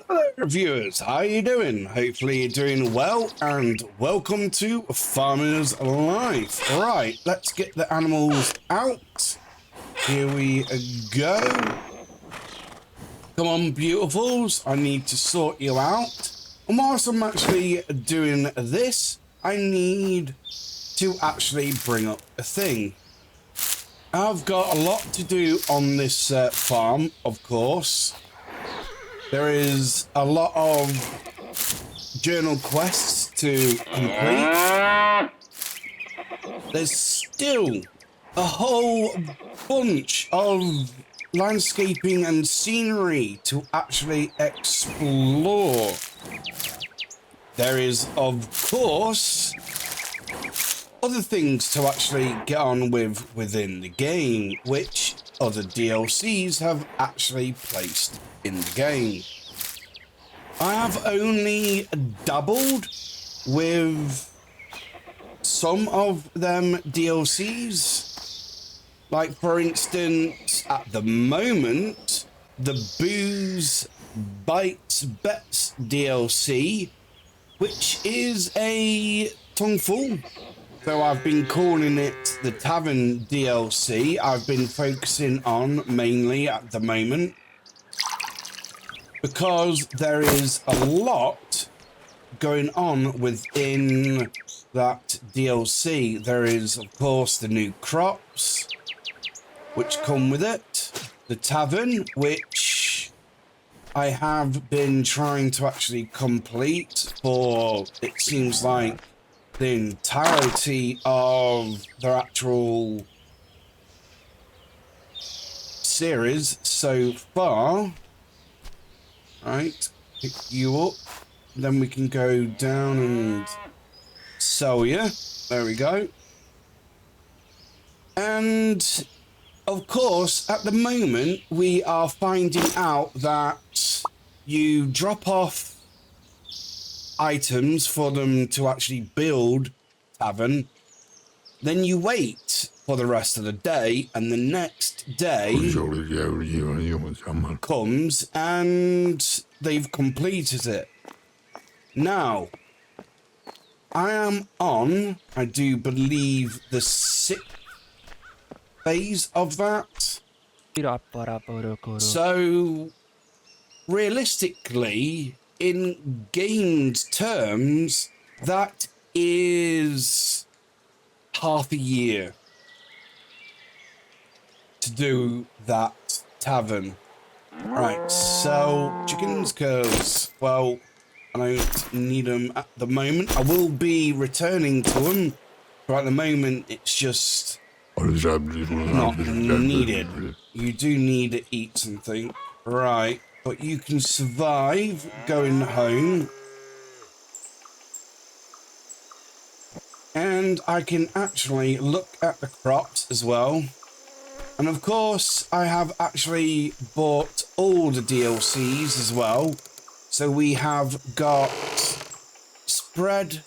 Hello viewers, how are you doing? Hopefully you're doing well, and welcome to Farmer's Life. Right, let's get the animals out. Here we go. Come on, beautifuls, I need to sort you out. And whilst I'm actually doing this, I need to actually bring up a thing. I've got a lot to do on this farm, of course. There is a lot of journal quests to complete. There's still a whole bunch of landscaping and scenery to actually explore. There is, of course, other things to actually get on with within the game, which other DLCs have actually placed in the game. I have only dabbled with some of them DLCs. Like, for instance, at the moment, the Booze Bites Bets DLC, which is a tongueful. So I've been calling it the Tavern DLC. I've been focusing on mainly at the moment, because there is a lot going on within that DLC. There is, of course, the new crops, which come with it. The tavern, which I have been trying to actually complete for, it seems like, the entirety of their actual series so far. Right, pick you up, then we can go down and sell you. There we go. And of course, at the moment, we are finding out that you drop off items for them to actually build tavern, then you wait for the rest of the day, and the next day comes and they've completed it. Now, I am on, I do believe, the 6th phase of that. So, realistically, in games terms, that is half a year to do that tavern. Right, sell chickens, because, well, I don't need them at the moment. I will be returning to them, but at the moment it's just not needed. You do need to eat something. Right, but you can survive going home. And I can actually look at the crops as well. And of course, I have actually bought all the DLCs as well. So we have got Spread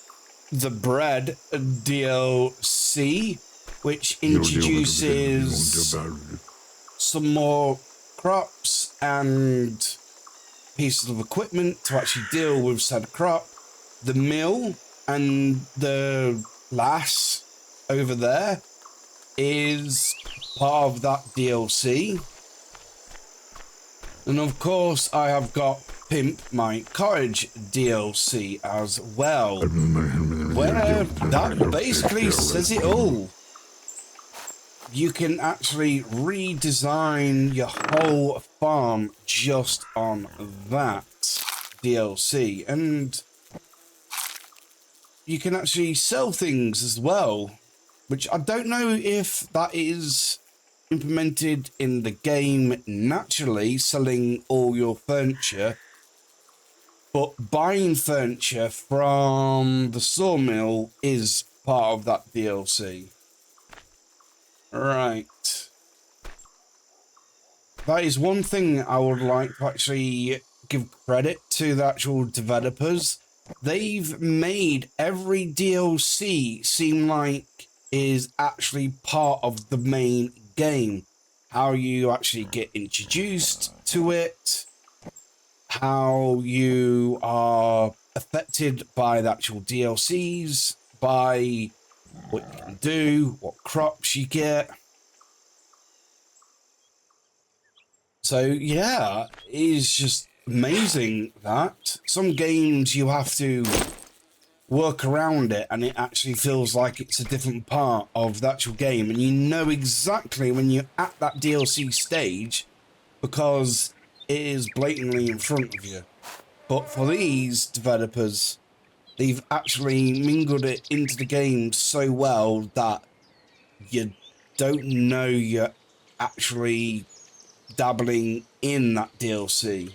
the Bread DLC, which introduces some more crops and pieces of equipment to actually deal with said crop. The mill and the lass over there is part of that DLC. And of course, I have got Pimp My Cottage DLC as well, where that basically says it all. You can actually redesign your whole farm just on that DLC, and you can actually sell things as well, which I don't know if that is implemented in the game naturally, selling all your furniture, but buying furniture from the sawmill is part of that DLC. Right. That is one thing I would like to actually give credit to the actual developers. They've made every DLC seem like is actually part of the main game. How you actually get introduced to it, how you are affected by the actual DLCs, by what you can do, what crops you get. So yeah, it is just amazing that some games you have to work around it and it actually feels like it's a different part of the actual game, and you know exactly when you're at that DLC stage because it is blatantly in front of you. But for these developers, they've actually mingled it into the game so well that you don't know you're actually dabbling in that DLC.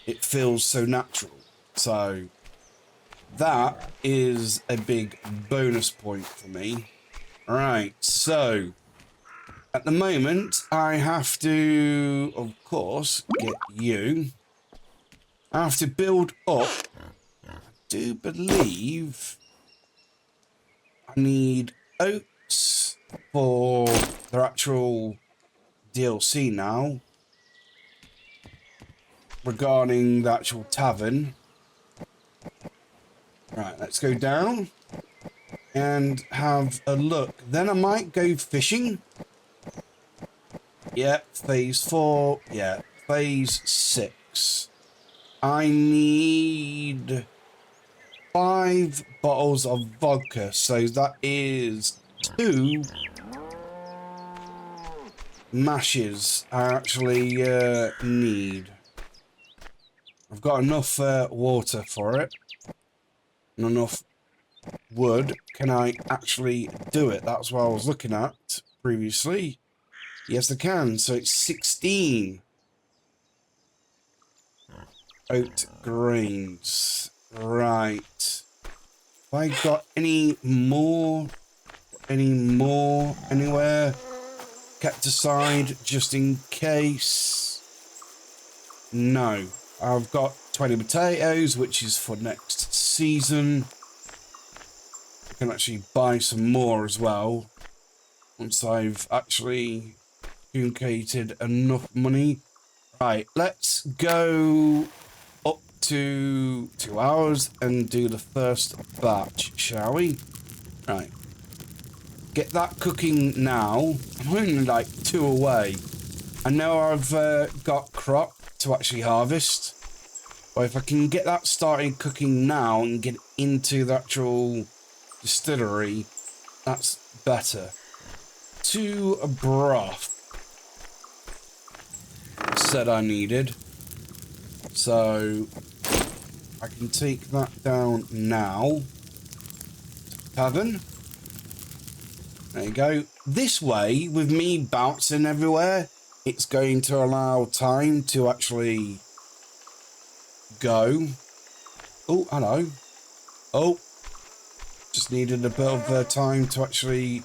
It feels so natural. So that is a big bonus point for me. All right, so at the moment, I have to, of course, get you. I have to build up. I do believe I need oats for their actual DLC now regarding the actual tavern. Right, let's go down and have a look. Then I might go fishing. Yeah, phase 4. Yeah, phase 6. I need 5 bottles of vodka, so that is 2 mashes I actually need. I've got enough water for it and enough wood. Can I actually do it? That's what I was looking at previously. Yes, I can. So it's 16 oat grains. Right. Have I got any more anywhere kept aside just in case? No. I've got 20 potatoes, which is for next season. I can actually buy some more as well once I've actually accumulated enough money. Right, let's go up to 2 hours and do the first batch, shall we? Right. Get that cooking now. I'm only like 2 away. I know I've got crop to actually harvest. But if I can get that started cooking now and get into the actual distillery, that's better. 2 broth said I needed. So I can take that down now. Tavern. There you go. This way, with me bouncing everywhere, it's going to allow time to actually go. Oh, hello. Oh, just needed a bit of time to actually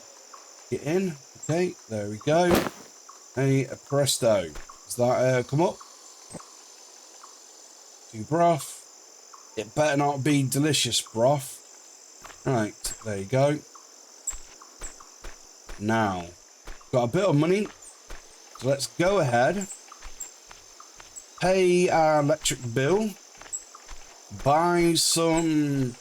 get in. Okay, there we go. Hey, presto. Does that come up? 2 broth. It better not be delicious broth. Right, there you go. Now, got a bit of money. So let's go ahead. Pay our electric bill. Buy some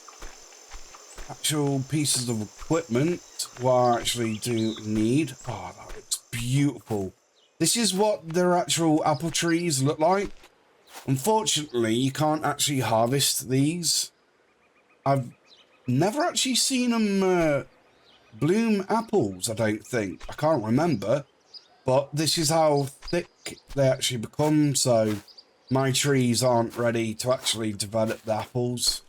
actual pieces of equipment. What I actually do need. Oh, that looks beautiful. This is what their actual apple trees look like. Unfortunately, you can't actually harvest these. I've never actually seen them bloom apples, I don't think. I can't remember. But this is how thick they actually become, so my trees aren't ready to actually develop the apples.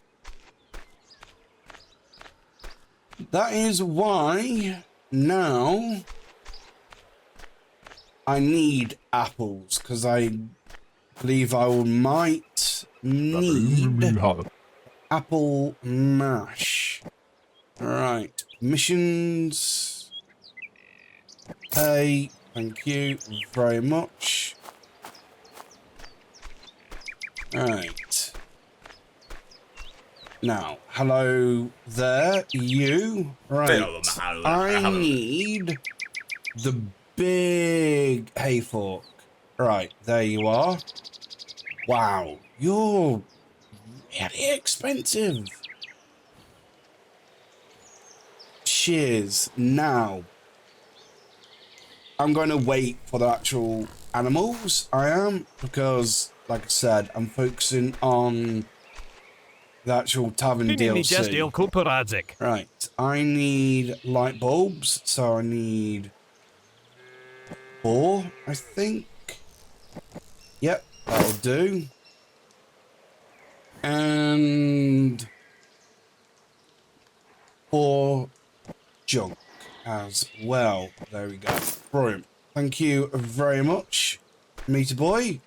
That is why now I need apples, because I believe I might need apple mash. Right, missions. Pay, thank you very much. Right. Now, hello there, you. Right, I need the big hay fork. Right, there you are. Wow, You're really expensive. Cheers. Now, I'm going to wait for the actual animals. I am, because, like I said, I'm focusing on the actual tavern DLC. Right, I need light bulbs, so I need 4, I think. Yep, that'll do. And 4 junk as well. There we go. Brilliant. Thank you very much, meter boy.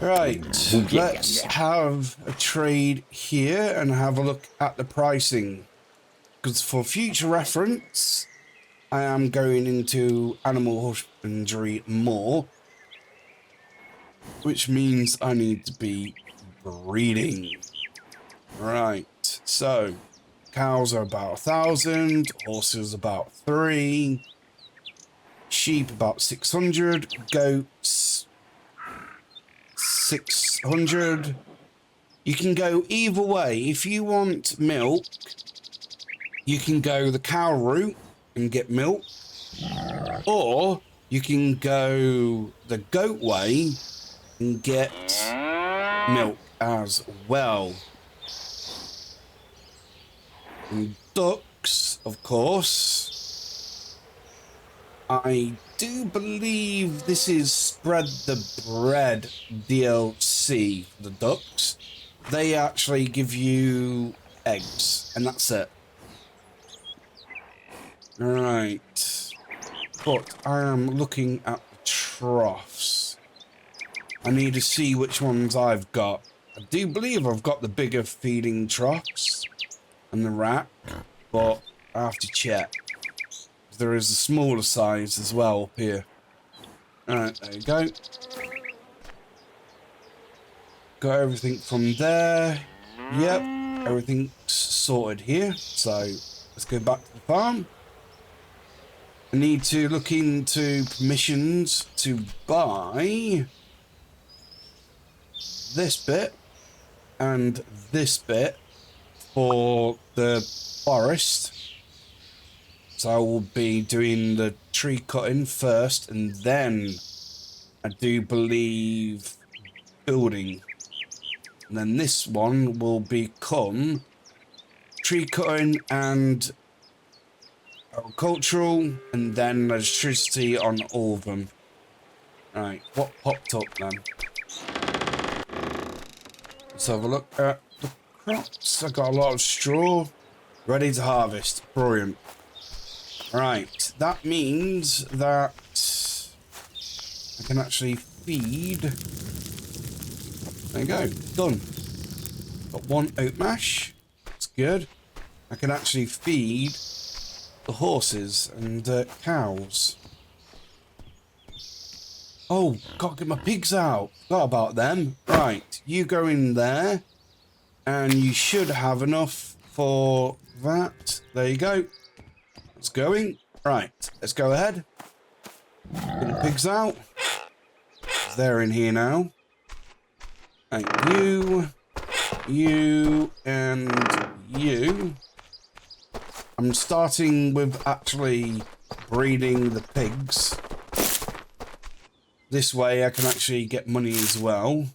Right, let's have a trade here and have a look at the pricing. Because for future reference, I am going into animal husbandry more, which means I need to be breeding. Right, so cows are about 1,000, horses about 3, sheep about 600, goats 600. You can go either way. If you want milk, you can go the cow route and get milk, or you can go the goat way and get milk as well. And ducks, of course. I do believe this is Spread the Bread DLC for the ducks. They actually give you eggs, and that's it. Right. But I am looking at the troughs. I need to see which ones I've got. I do believe I've got the bigger feeding troughs and the rack, but I have to check. There is a smaller size as well up here. Alright, there you go. Got everything from there. Yep, everything's sorted here. So let's go back to the farm. I need to look into permissions to buy this bit and this bit for the forest. So I will be doing the tree cutting first, and then I do believe building. And then this one will become tree cutting and agricultural, and then electricity on all of them. Right, what popped up then? Let's have a look at the crops. I got a lot of straw ready to harvest. Brilliant. Right, that means that I can actually feed. There you go, done. Got 1 oat mash. That's good. I can actually feed the horses and cows. Oh, gotta get my pigs out. Forgot about them. Right, you go in there, and you should have enough for that. There you go. It's going. Right, let's go ahead. Get the pigs out. They're in here now. Right, you, and you. I'm starting with actually breeding the pigs. This way I can actually get money as well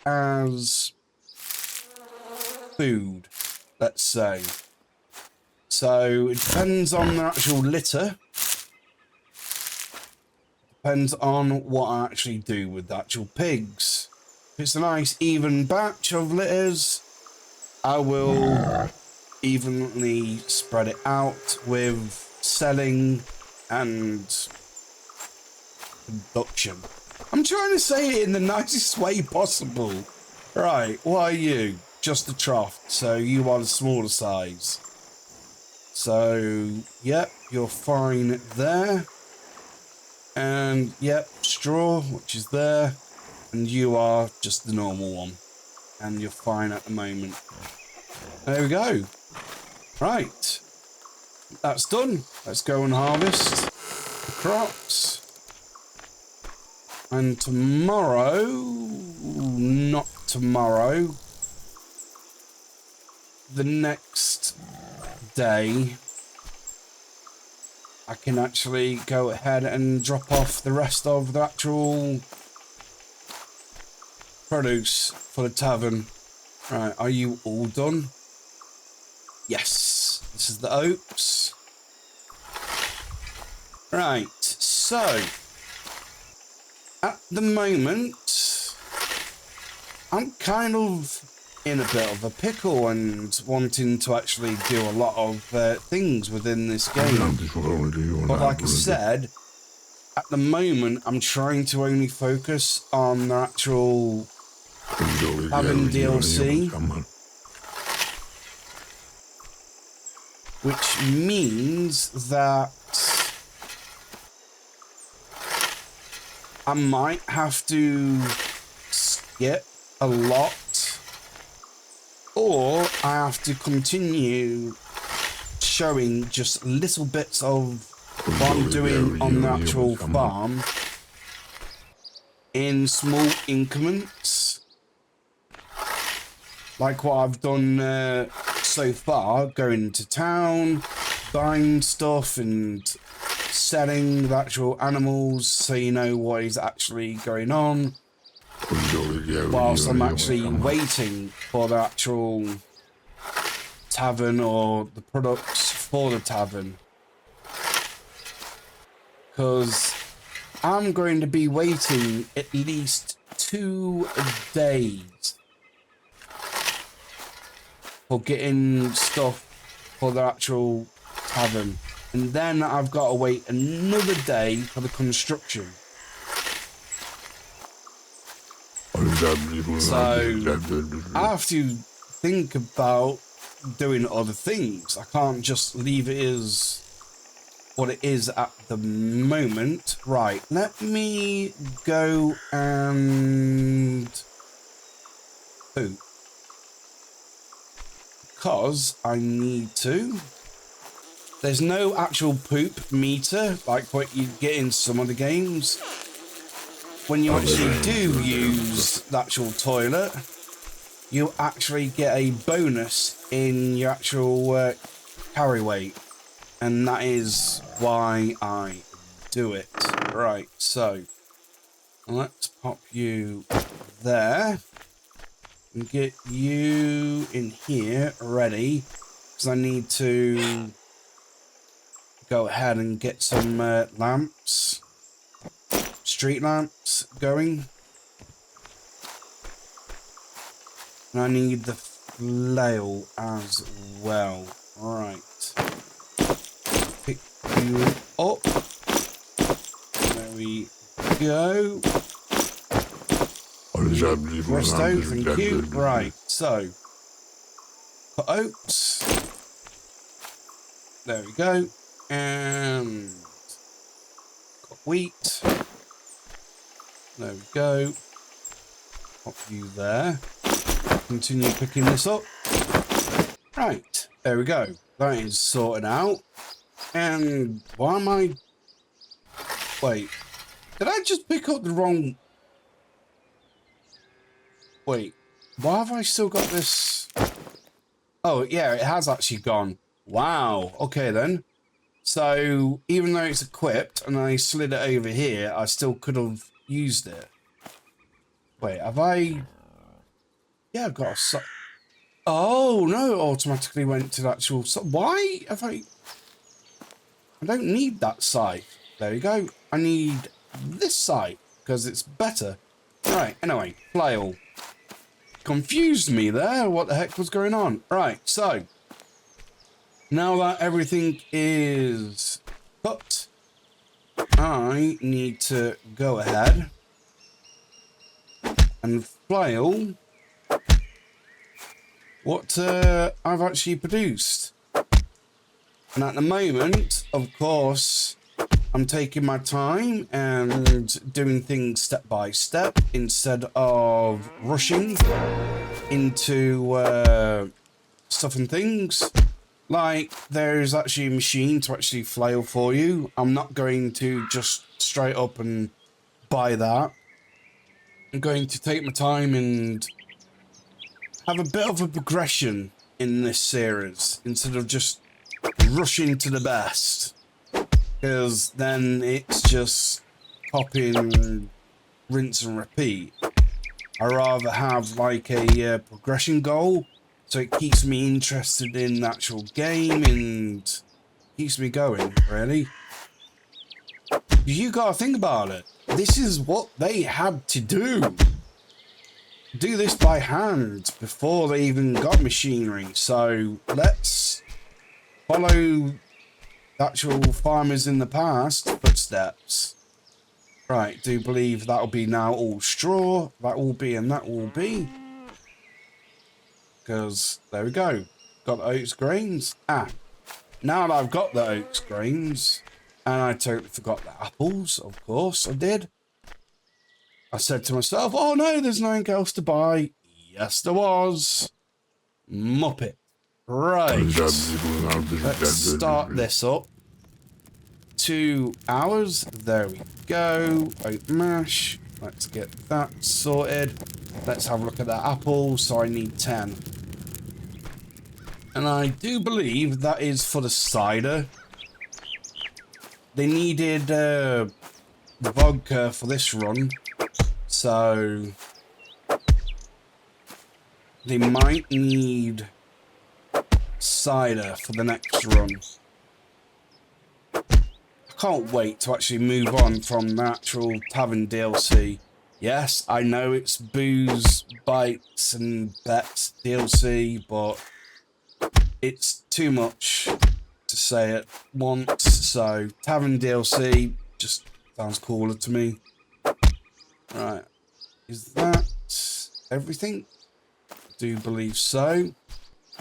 as food, let's say. So it depends on the actual litter. Depends on what I actually do with the actual pigs. If it's a nice even batch of litters, I will evenly spread it out with selling and production. I'm trying to say it in the nicest way possible. Right, what are you? Just a trough, so you are the smaller size. So, yep, you're fine there. And, yep, straw, which is there. And you are just the normal one. And you're fine at the moment. There we go. Right. That's done. Let's go and harvest the crops. And tomorrow, not tomorrow, the next day, I can actually go ahead and drop off the rest of the actual produce for the tavern. Right, are you all done? Yes, this is the oats. Right, so at the moment, I'm kind of in a bit of a pickle and wanting to actually do a lot of things within this game. But like I said, at the moment, I'm trying to only focus on the actual having DLC, which means that I might have to skip a lot, or I have to continue showing just little bits of what I'm doing on the actual farm in small increments, like what I've done so far, going to town, buying stuff and selling the actual animals so you know what is actually going on, whilst I'm actually waiting for the actual tavern or the products for the tavern. Because I'm going to be waiting at least 2 days for getting stuff for the actual tavern. And then I've got to wait another day for the construction. So I have to think about doing other things. I can't just leave it as what it is at the moment. Right, let me go and poop, because I need to. There's no actual poop meter like what you get in some of the games. When you actually do use the actual toilet, you actually get a bonus in your actual carry weight. And that is why I do it. Right, so let's pop you there and get you in here ready, because I need to go ahead and get some lamps, street lamps going. And I need the flail as well. Right. Pick you up. There we go. Resto, thank you. Right, so put oats. There we go. And got wheat. There we go. Pop you there. Continue picking this up. Right, there we go. That is sorted out. And why am I... Wait, did I just pick up the wrong... Wait, why have I still got this? Oh, yeah, it has actually gone. Wow, okay then. So, even though it's equipped and I slid it over here, I still could have used it. Wait, have I... Yeah, I've got a... Oh, no, it automatically went to the actual... Why have I... I don't need that site. There you go. I need this site, because it's better. Right, anyway, flail. Confused me there. What the heck was going on? Right, so... Now that everything is cooked, I need to go ahead and flail what I've actually produced. And at the moment, of course, I'm taking my time and doing things step by step instead of rushing into stuff and things. Like, there's actually a machine to actually flail for you. I'm not going to just straight up and buy that. I'm going to take my time and have a bit of a progression in this series instead of just rushing to the best, because then it's just copying, rinse and repeat. I rather have like a progression goal, so it keeps me interested in the actual game and keeps me going, really. You gotta think about it. This is what they had to do. Do this by hand before they even got machinery. So let's follow the actual farmers in the past footsteps. Right, do believe that'll be now all straw. That will be and that will be. Because there we go. Got the oats grains. Now that I've got the oats grains, and I totally forgot the apples, of course I did. I said to myself, oh no, there's nothing else to buy. Yes, there was. Muppet. Right. Let's start this up. 2 hours. There we go. Oat mash. Let's get that sorted. Let's have a look at that apple. So I need 10. And I do believe that is for the cider. They needed the vodka for this run. So they might need cider for the next run. I can't wait to actually move on from the actual tavern DLC. Yes, I know it's booze, bites and bets DLC, but it's too much to say it once. So tavern DLC just sounds cooler to me. Right, is that everything? I do believe so.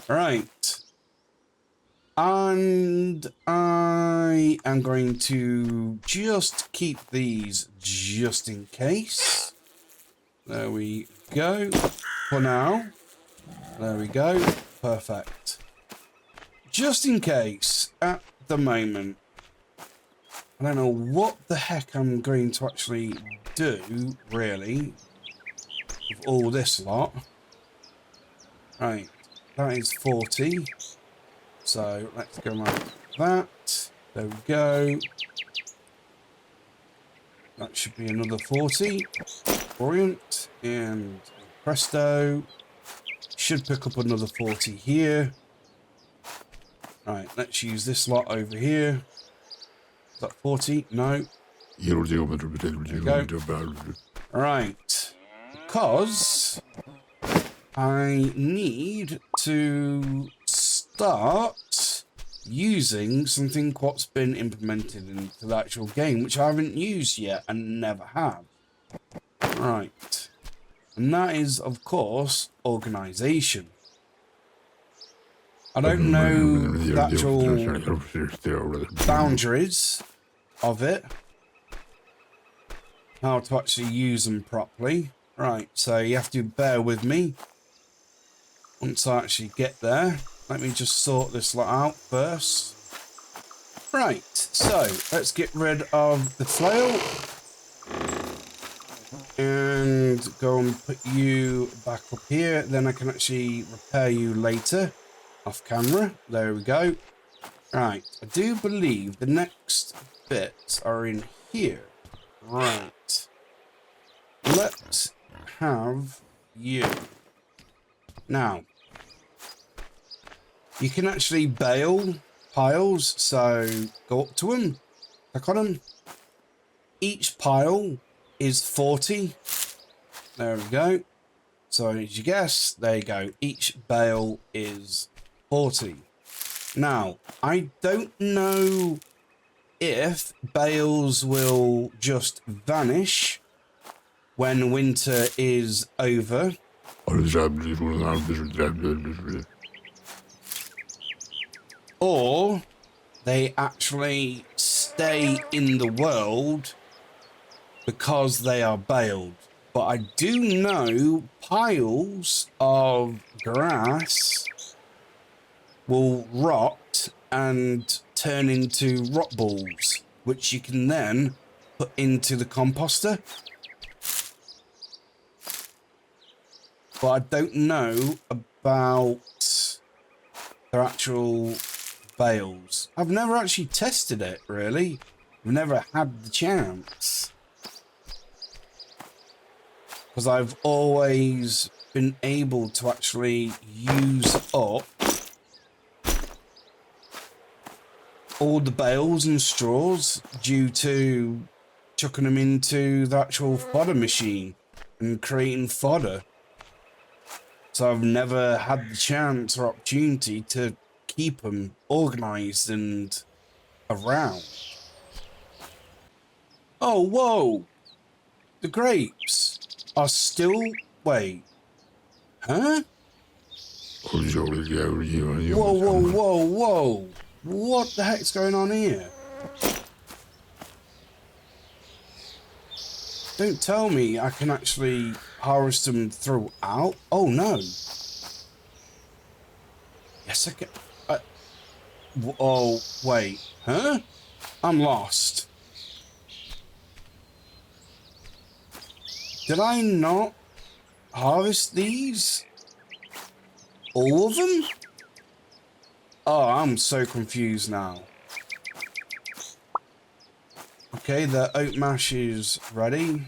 Right, and I am going to just keep these just in case. There we go. For now. There we go. Perfect. Just in case at the moment. I don't know what the heck I'm going to actually do, really, with all this lot. Right, that is 40. So let's go like that. There we go. That should be another 40. Brilliant. And presto. Should pick up another 40 here. Right, let's use this lot over here. Is that 40? No. There we go. Right. Because I need to start using something what's been implemented into the actual game, which I haven't used yet and never have. Right. And that is, of course, organization. I don't know the actual boundaries of it, how to actually use them properly. Right, so you have to bear with me once I actually get there. Let me just sort this lot out first. Right, so let's get rid of the flail and go and put you back up here. Then I can actually repair you later off camera. There we go. Right, I do believe the next bits are in here. Right, let's have you. Now, you can actually bale piles, so go up to them, click on them. Each pile is 40. There we go. So as you guess, there you go. Each bale is 40. Now, I don't know if bales will just vanish when winter is over, or they actually stay in the world because they are baled. But I do know piles of grass will rot and turn into rot balls, which you can then put into the composter. but I don't know about their actual bales. I've never actually tested it, really. I've never had the chance. Because I've always been able to actually use up all the bales and straws due to chucking them into the actual fodder machine and creating fodder. So I've never had the chance or opportunity to keep them organized and around. Oh, whoa! The grapes are still... Wait. Huh? Whoa, whoa, whoa, whoa. What the heck's going on here? Don't tell me I can actually harvest them throughout. Oh, no. Yes, I can. Oh, wait. Huh? I'm lost. Did I not harvest these? All of them? Oh, I'm so confused now. Okay, the oat mash is ready.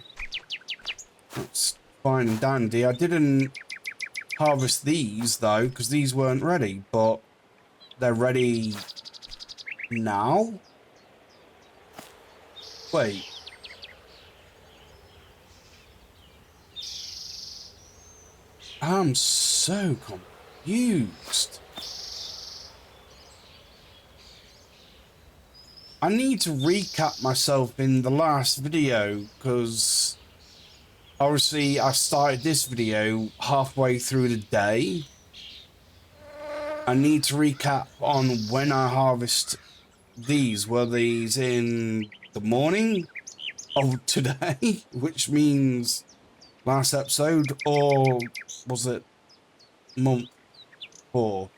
That's fine and dandy. I didn't harvest these, though, because these weren't ready, but they're ready now? Wait. I'm so confused. I need to recap myself in the last video because obviously I started this video halfway through the day. I need to recap on when I harvest these. Were these in the morning of today, which means last episode, or was it month 4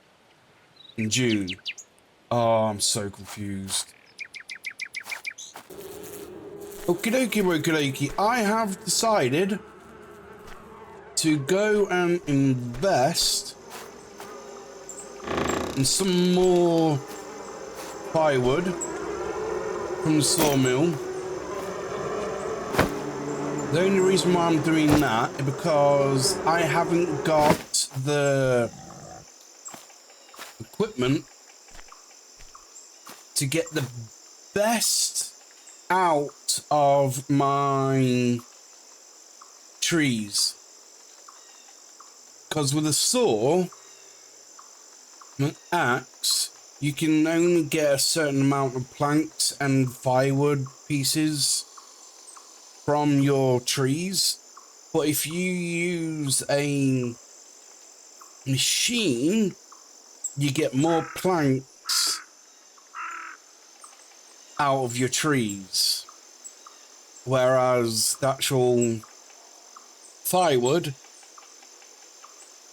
in June? Oh, I'm so confused. Okie dokie, okie dokie. I have decided to go and invest in some more firewood from the sawmill. The only reason why I'm doing that is because I haven't got the equipment to get the best out of my trees. Because with a saw, an axe, you can only get a certain amount of planks and firewood pieces from your trees. But if you use a machine, you get more planks out of your trees. Whereas the actual firewood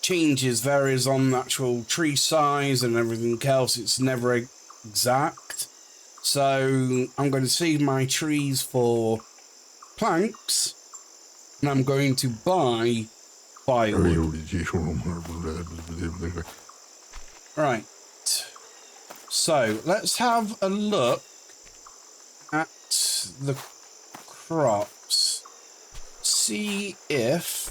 varies on the actual tree size and everything else. It's never exact. So I'm going to save my trees for planks, and I'm going to buy firewood. Right. So let's have a look at the crops. See if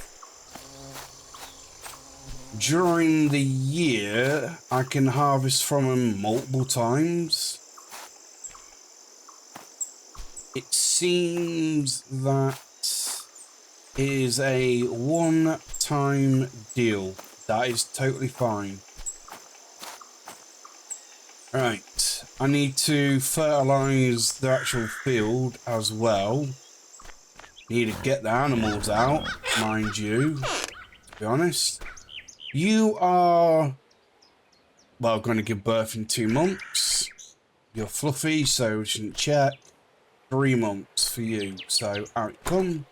during the year I can harvest from them multiple times. It seems that is a one-time deal. That is totally fine. Right, I need to fertilize the actual field as well. Need to get the animals out, mind you, to be honest. You are, well, going to give birth in 2 months. You're fluffy, so we shouldn't check. 3 months for you, so out you come.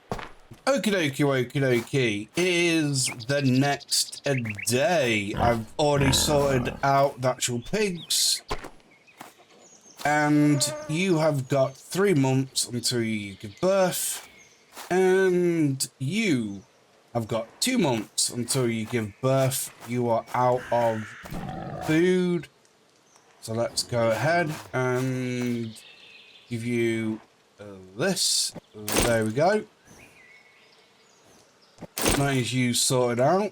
Okie dokie, okie dokie. It is the next day. I've already sorted out the actual pigs. And you have got 3 months until you give birth. And you I've got 2 months until you give birth. You are out of food. So let's go ahead and give you this. There we go. That is you sorted out.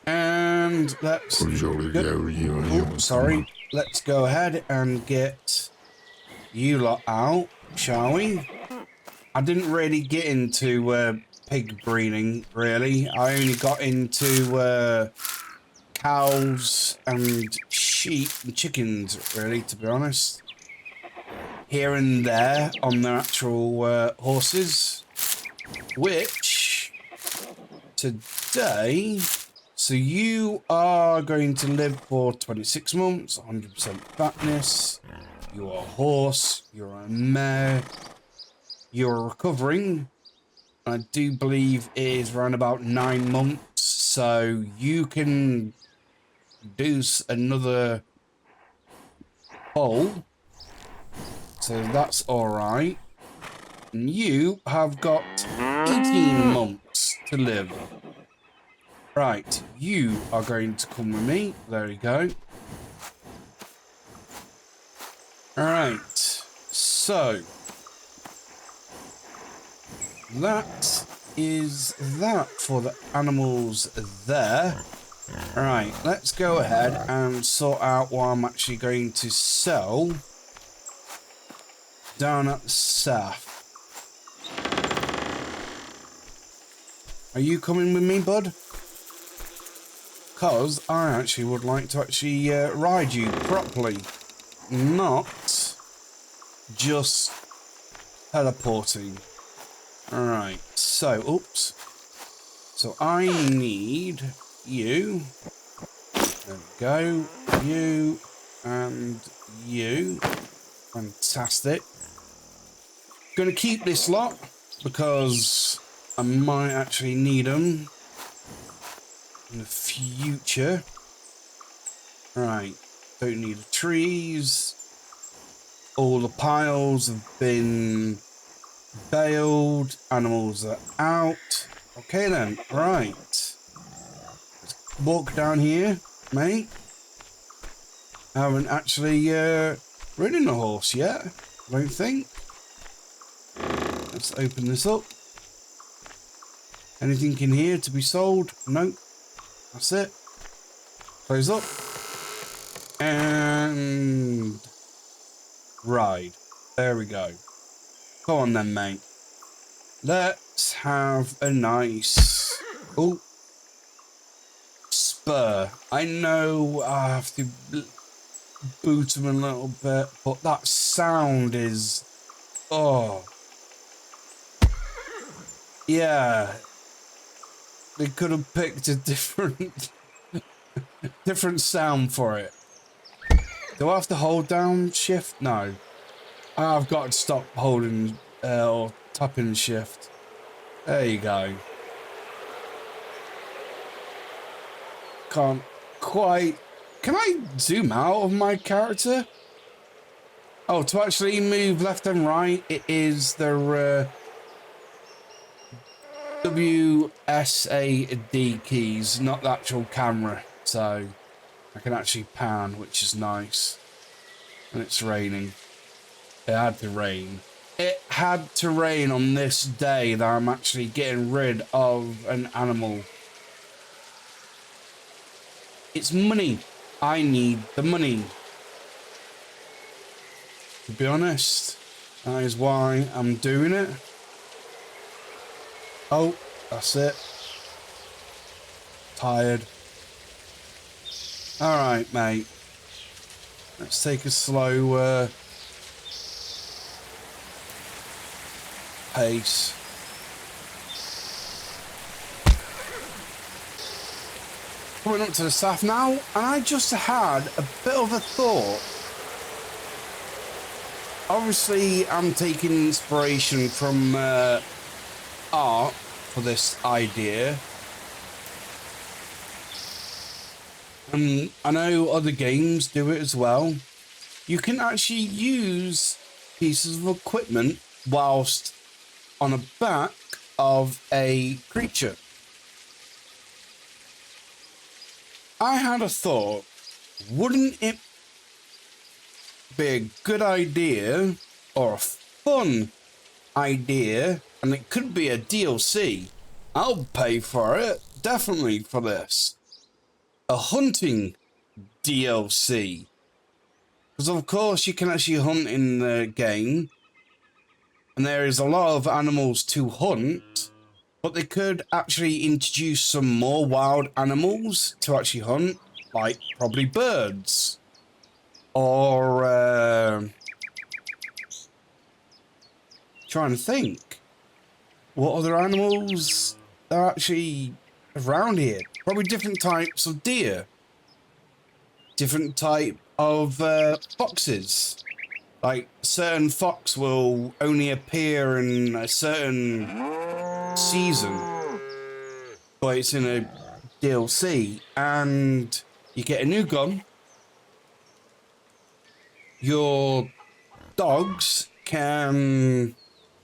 And let's... Oh, sorry. Let's go ahead and get you lot out, shall we? I didn't really get into pig breeding, really. I only got into cows and sheep and chickens, really, to be honest. Here and there on their actual horses, which today... So you are going to live for 26 months, 100% fatness. You're a horse, you're a mare, you're recovering. I do believe it is around about 9 months, so you can do another foal. So that's all right. And you have got 18 months to live. Right, you are going to come with me. There you go. Alright, so that is that for the animals there. Alright, let's go ahead and sort out what I'm actually going to sell down at the south. Are you coming with me, bud? Because I actually would like to actually ride you properly, not just teleporting. Alright, so, oops. So I need you. There we go. You and you. Fantastic. Gonna keep this lot because I might actually need them in the future. Right, don't need the trees. All the piles have been baled. Animals are out. Okay then, right. Let's walk down here, mate. I haven't actually ridden a horse yet, I don't think. Let's open this up. Anything in here to be sold? Nope. That's it. Close up. And ride. There we go. Go on then, mate. Let's have a nice... Oh. Spur. I know I have to boot him a little bit, but that sound is... Oh. Yeah. They could have picked a different different sound for it. Do I have to hold down shift? No. I've got to stop holding or tapping shift. There you go. Can't quite... Can I zoom out of my character? Oh, to actually move left and right, it is the WSAD keys, not the actual camera. So I can actually pan, which is nice. And it's raining. It had to rain. It had to rain on this day that I'm actually getting rid of an animal. It's money. I need the money. To be honest, that is why I'm doing it. Oh, that's it. Tired. Alright, mate. Let's take a slow pace. Coming up to the south now, and I just had a bit of a thought. Obviously, I'm taking inspiration from art for this idea. And I know other games do it as well. You can actually use pieces of equipment whilst on a back of a creature. I had a thought, wouldn't it be a good idea or a fun idea, and it could be a DLC. I'll pay for it, definitely for this. A hunting DLC. Because of course you can actually hunt in the game, and there is a lot of animals to hunt, but they could actually introduce some more wild animals to actually hunt, like probably birds. Or, trying to think. What other animals are actually around here? Probably different types of deer. Different type of foxes. Like, certain fox will only appear in a certain season. But it's in a DLC. And you get a new gun. Your dogs can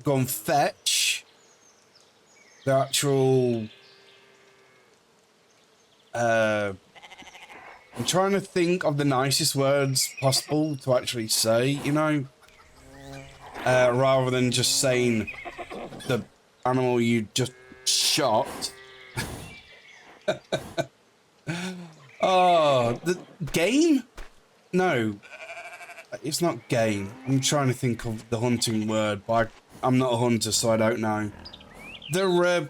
go and fetch the actual I'm trying to think of the nicest words possible to actually say, you know, rather than just saying the animal you just shot. Oh, the game? No, it's not game. I'm trying to think of the hunting word, but I'm not a hunter, so I don't know. The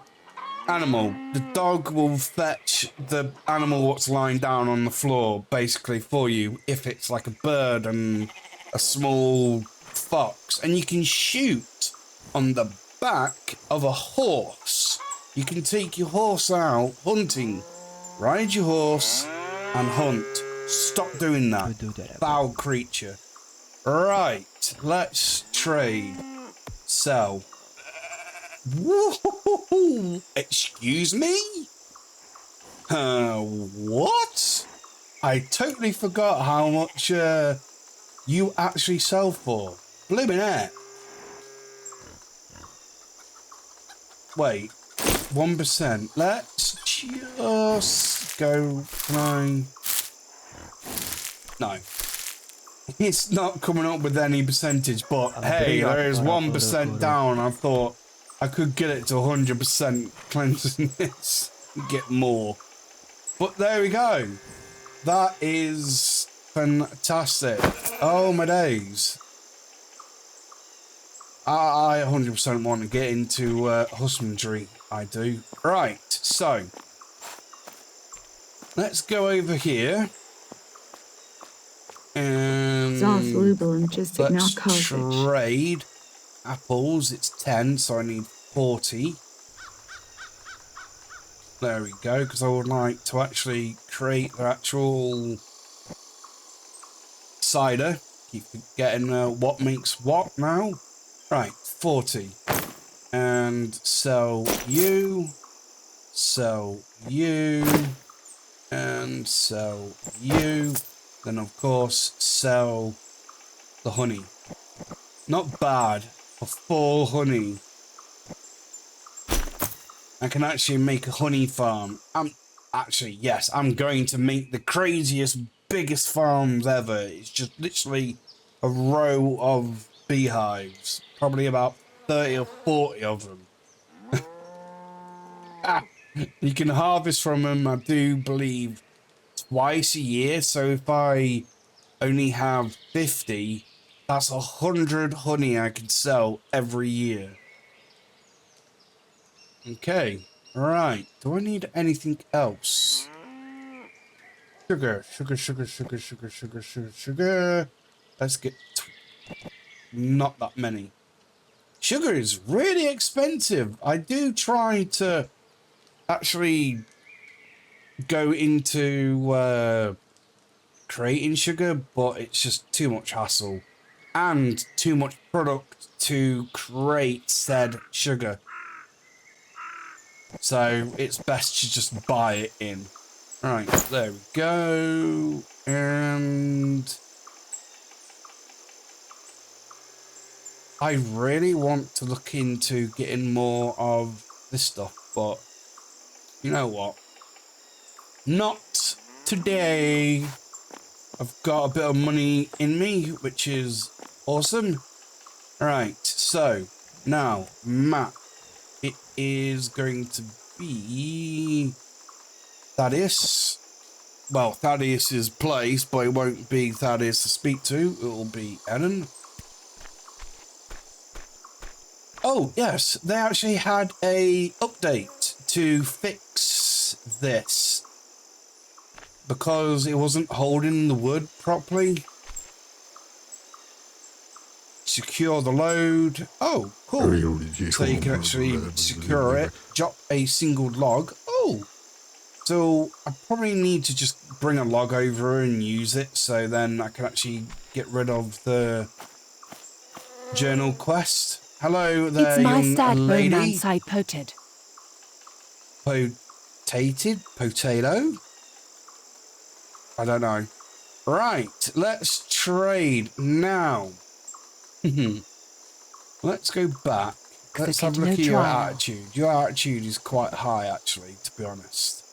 animal. The dog will fetch the animal what's lying down on the floor, basically, for you, if it's like a bird and a small fox. And you can shoot on the back of a horse. You can take your horse out hunting. Ride your horse and hunt. Stop doing that. Foul creature. Right, let's trade. Sell. Whoa! Excuse me? What? I totally forgot how much you actually sell for. Blimmin' heck. Wait, 1%. Let's just go. Can I? No. It's not coming up with any percentage, but hey, there is 1% down. I thought I could get it to 100% cleansing this and get more. But there we go. That is fantastic. Oh my days. I 100% want to get into husbandry. I do. Right, so let's go over here. And let's trade apples. It's 10, so I need 40. There we go, because I would like to actually create the actual cider. Keep getting what makes what now. Right, 40. And sell you, and sell you. Then, of course, sell the honey. Not bad for 4 honey. I can actually make a honey farm. Yes, I'm going to make the craziest, biggest farms ever. It's just literally a row of beehives. Probably about 30 or 40 of them. You can harvest from them, I do believe, twice a year. So if I only have 50, that's 100 honey I can sell every year. Okay, right. Do I need anything else? Sugar. Let's get not that many. Sugar is really expensive. I do try to actually go into creating sugar, but it's just too much hassle and too much product to create said sugar. So it's best to just buy it in. Right, there we go. And I really want to look into getting more of this stuff, but you know what? Not today. I've got a bit of money in me, which is awesome. Right, so now map. It is going to be Thaddeus. Well, Thaddeus's place, but it won't be Thaddeus to speak to. It will be Ellen. Oh, yes, they actually had a update to fix this because it wasn't holding the wood properly. Secure the load. Oh, cool. So you can actually secure it. Drop a single log. Oh, so I probably need to just bring a log over and use it so then I can actually get rid of the journal quest. Hello there, it's my young sad lady. romance I poted. Potato? I don't know. Right, let's trade now. Let's go back. Let's have a look at your attitude. Your attitude is quite high, actually, to be honest.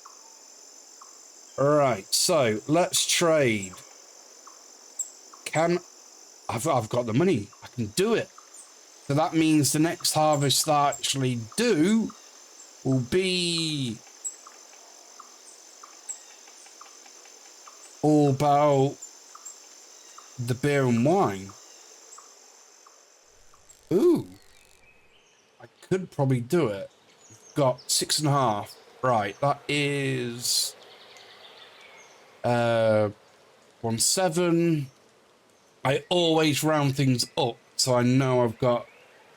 Alright, so let's trade. I've got the money. I can do it. So that means the next harvest that I actually do will be all about the beer and wine. Ooh. I could probably do it. Got 6.5. Right, that is 1.7. I always round things up, so I know I've got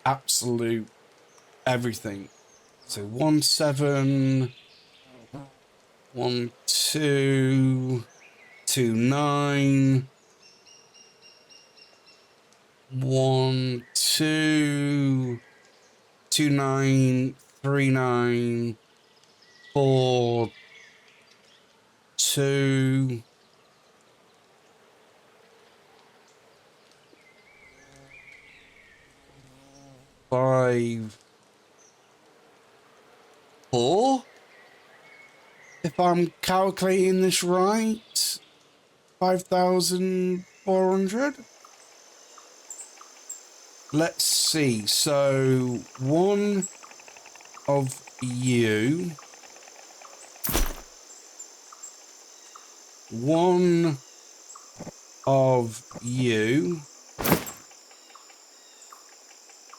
absolute everything. So 1.7, 1.2, 2.9, 1.2, 2.9, 3.9, 4.2. 5.4, if I'm calculating this right. 5,400. Let's see. So one of you, one of you,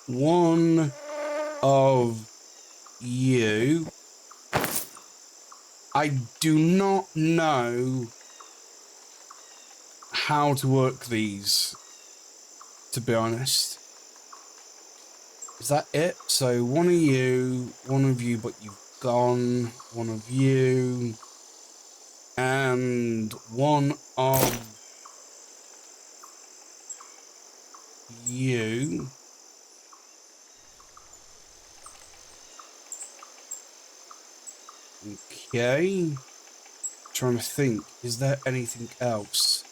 one of you. I do not know how to work these, to be honest. Is that it? So one of you, but you've gone, one of you, and one of you. Okay. Trying to think, is there anything else?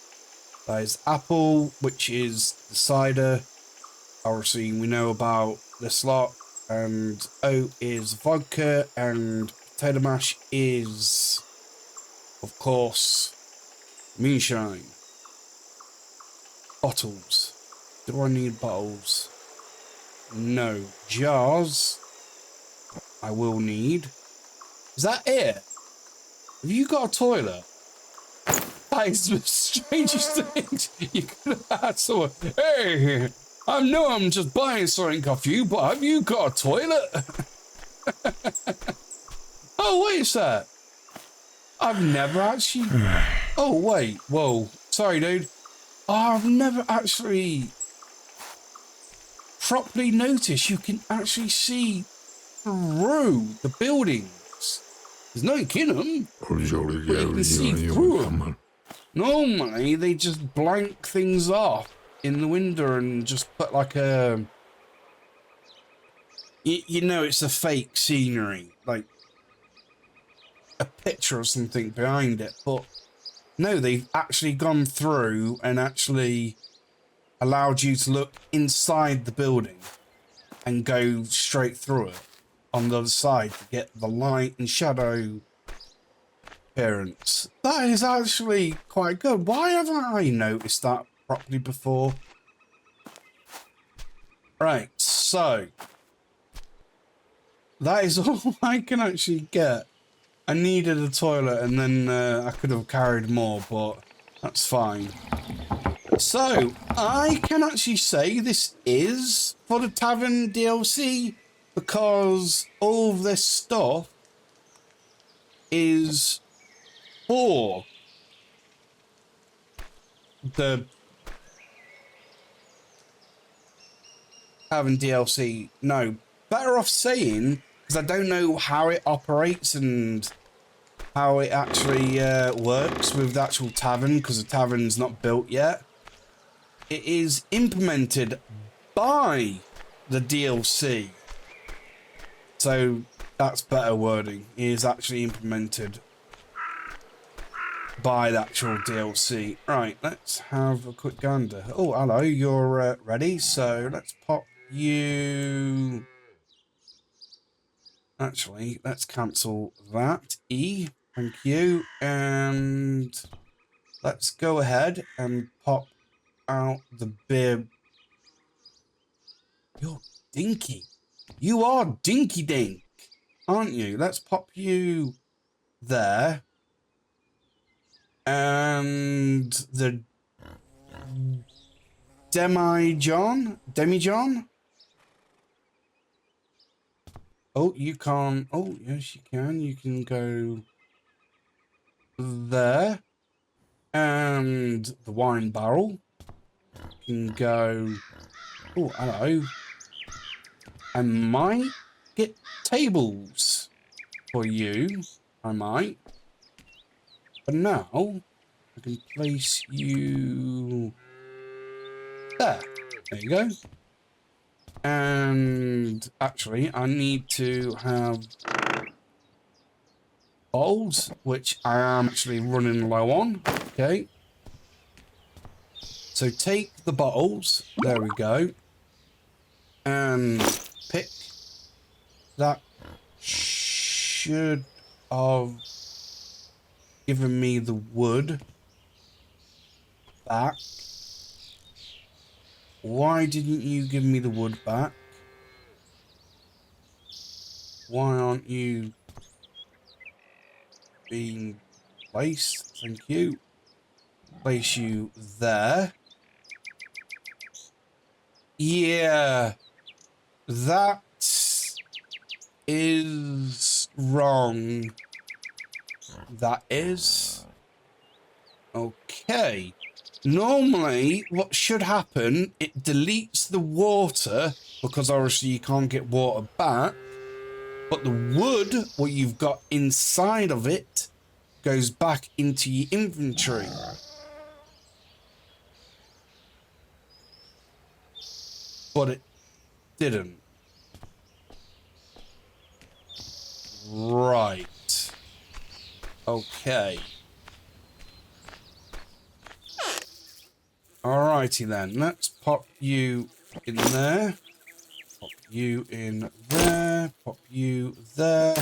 That is apple, which is the cider. Obviously, we know about this lot. And oat is vodka, and potato mash is, of course, moonshine. Bottles. Do I need bottles? No. Jars. I will need. Is that it? Have you got a toilet? That is the strangest thing you could have had someone. Hey, I know I'm just buying something off you, but have you got a toilet? Oh, wait a sec. I've never actually... Oh, wait. Whoa. Sorry, dude. Oh, I've never actually properly noticed you can actually see through the buildings. There's no in them. But you can see through them. Normally, they just blank things off in the window and just put like a... You know it's a fake scenery, like a picture or something behind it. But no, they've actually gone through and actually allowed you to look inside the building and go straight through it. on the other side to get the light and shadow appearance. That is actually quite good. Why haven't I noticed that properly before? Right, so that is all I can actually get. I needed a toilet and then I could have carried more, but that's fine. So I can actually say this is for the Tavern DLC because all of this stuff is for the Tavern DLC. No, better off saying, because I don't know how it operates and how it actually works with the actual tavern, because the tavern's not built yet. It is implemented by the DLC. So that's better wording. It is actually implemented by the actual DLC. Right, let's have a quick gander. Oh, hello, you're ready. So let's pop you... Actually, let's cancel that. E, thank you. And let's go ahead and pop out the beer. You're Dinky. You are Dinky Dink, aren't you? Let's pop you there. And the Demi-John? Oh, you can't. Oh, yes, you can. You can go there. And the wine barrel. You can go. Oh, hello. I might get tables for you. I might. But now, I can place you there. There you go. And actually, I need to have bowls, which I am actually running low on. Okay. So take the bottles. There we go. And pick. That should have given me the wood back. Why didn't you give me the wood back? Why aren't you being placed? Thank you. Place you there. Yeah, that is wrong. That is. Okay. Normally, what should happen, it deletes the water, because obviously you can't get water back, but the wood, what you've got inside of it, goes back into your inventory. But it didn't. Right. Okay. Alrighty then, let's pop you in there. Pop you in there. Pop you there.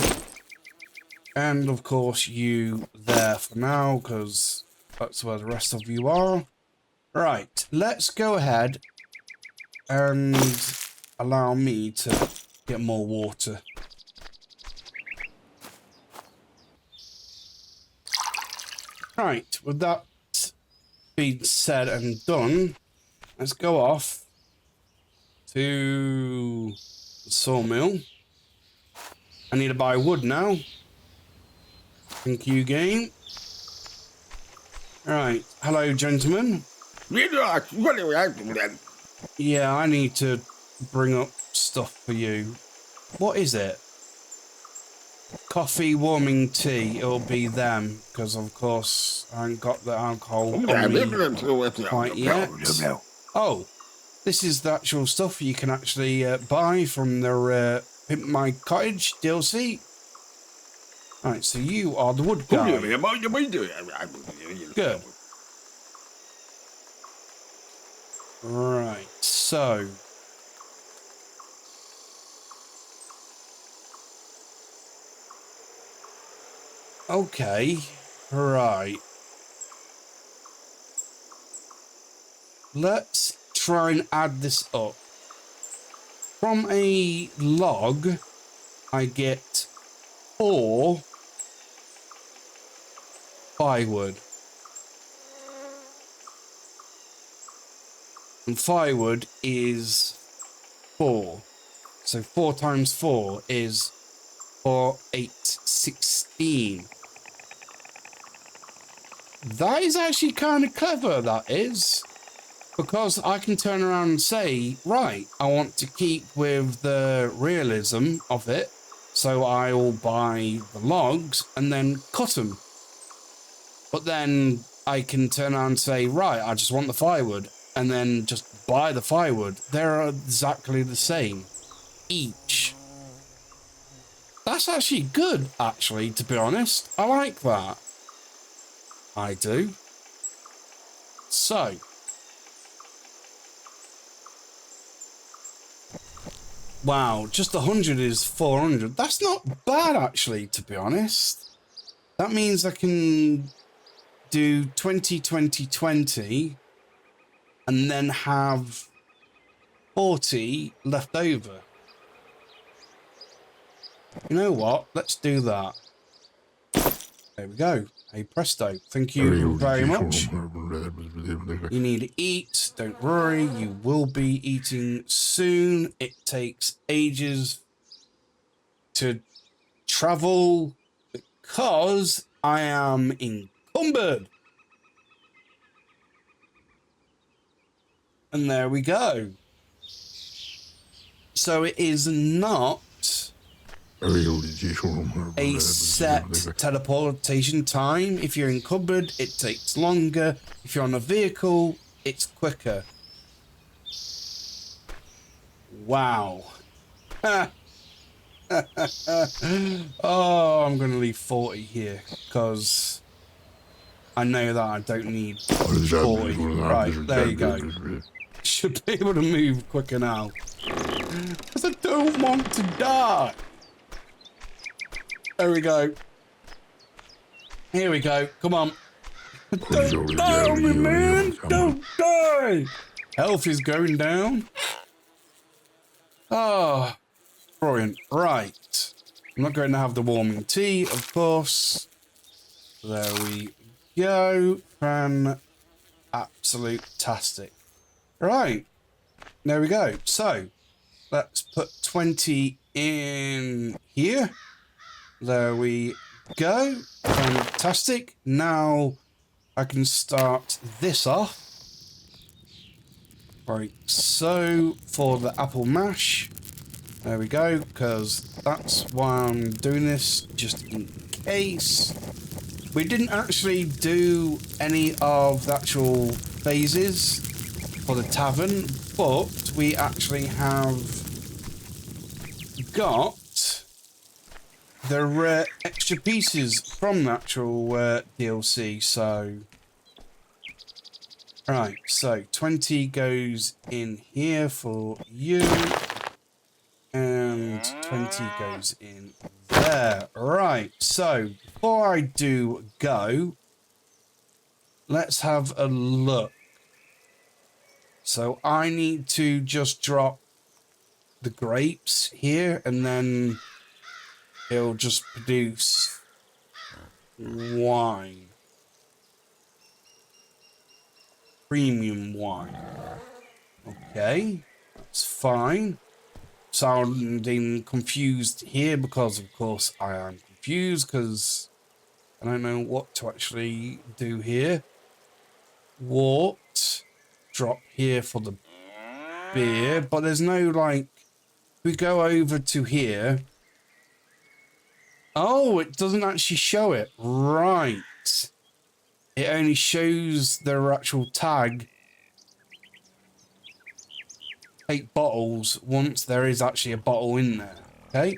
And of course you there for now, because that's where the rest of you are. Right, let's go ahead and allow me to get more water. Right, with that being said and done, let's go off to the sawmill. I need to buy wood now. Thank you, game. Right, hello, gentlemen. Yeah, I need to bring up stuff for you. What is it? Coffee, warming tea. It'll be them, because of course I haven't got the alcohol on me quite yet. Oh, this is the actual stuff you can actually buy from their Pimp My Cottage DLC. Right, so you are the wood guy. Good. Right, so Okay. Right. Let's try and add this up. From a log, I get 4 firewood. And firewood is 4. So 4 times 4 is 4, 8, 16. That is actually kind of clever, that is. Because I can turn around and say, right, I want to keep with the realism of it. So I will buy the logs and then cut them. But then I can turn around and say, right, I just want the firewood. And then just buy the firewood. They're exactly the same. Each. That's actually good, actually, to be honest. I like that. I do. So. Wow, just 100 is 400. That's not bad, actually, to be honest. That means I can do 20, 20, 20, and then have 40 left over. You know what? Let's do that. There we go. Hey, presto. Thank you very much. You need to eat. Don't worry. You will be eating soon. It takes ages to travel because I am encumbered. And there we go. So it is not a set teleportation time. If you're encumbered, it takes longer. If you're on a vehicle, it's quicker. Wow. Oh, I'm going to leave 40 here because I know that I don't need 40. Right, there you go. Should be able to move quicker now. Because I don't want to die. There we go. Here we go. Come on. Don't die on me, man. Don't die. Health is going down. Oh, brilliant. Right. I'm not going to have the warming tea, of course. There we go. Absolute-tastic. Right. There we go. So, let's put 20 in here. There we go. Fantastic. Now I can start this off. Right, so for the apple mash. There we go, because that's why I'm doing this, just in case. We didn't actually do any of the actual phases for the tavern, but we actually have got the extra pieces from the actual DLC, so... Right, so 20 goes in here for you, and 20 goes in there. Right, so before I do go, let's have a look. So I need to just drop the grapes here, and then it'll just produce wine. Premium wine. Okay, that's fine. Sounding confused here because, of course, I am confused because I don't know what to actually do here. What? Drop here for the beer, but there's no, like, we go over to here. Oh, it doesn't actually show it. Right. It only shows their actual tag. 8 bottles once there is actually a bottle in there. Okay.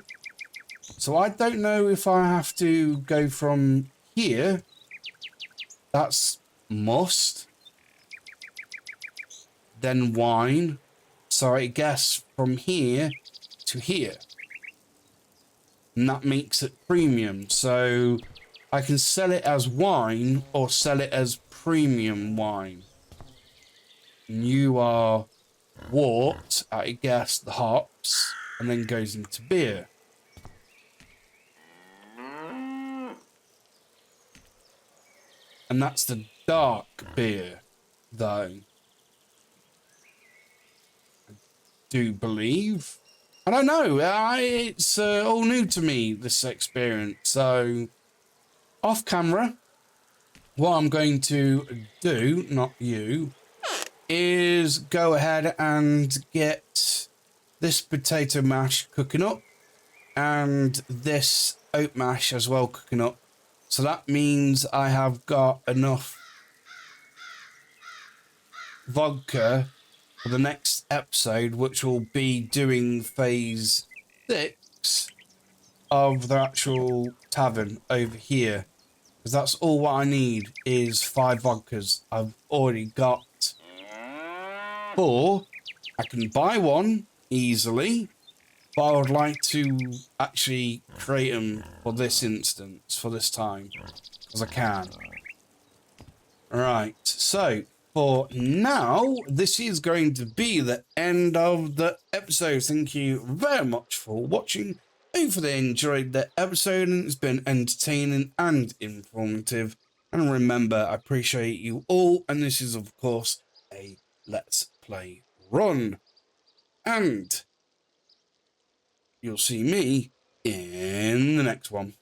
So I don't know if I have to go from here. That's must. Then wine. So I guess from here to here. And that makes it premium. So I can sell it as wine or sell it as premium wine. And you are wort, I guess, the hops, and then goes into beer. And that's the dark beer, though. I do believe. I don't know. It's all new to me, this experience. So, off camera, what I'm going to do, not you, is go ahead and get this potato mash cooking up and this oat mash as well cooking up. So that means I have got enough vodka for the next episode, which will be doing phase 6 of the actual tavern over here. Because that's all what I need is 5 vodkas. I've already got 4. I can buy one easily, but I would like to actually create them for this instance, for this time, because I can. Right, so for now, this is going to be the end of the episode. Thank you very much for watching. Hopefully you enjoyed the episode and it's been entertaining and informative. And remember, I appreciate you all. And this is, of course, a Let's Play run. And you'll see me in the next one.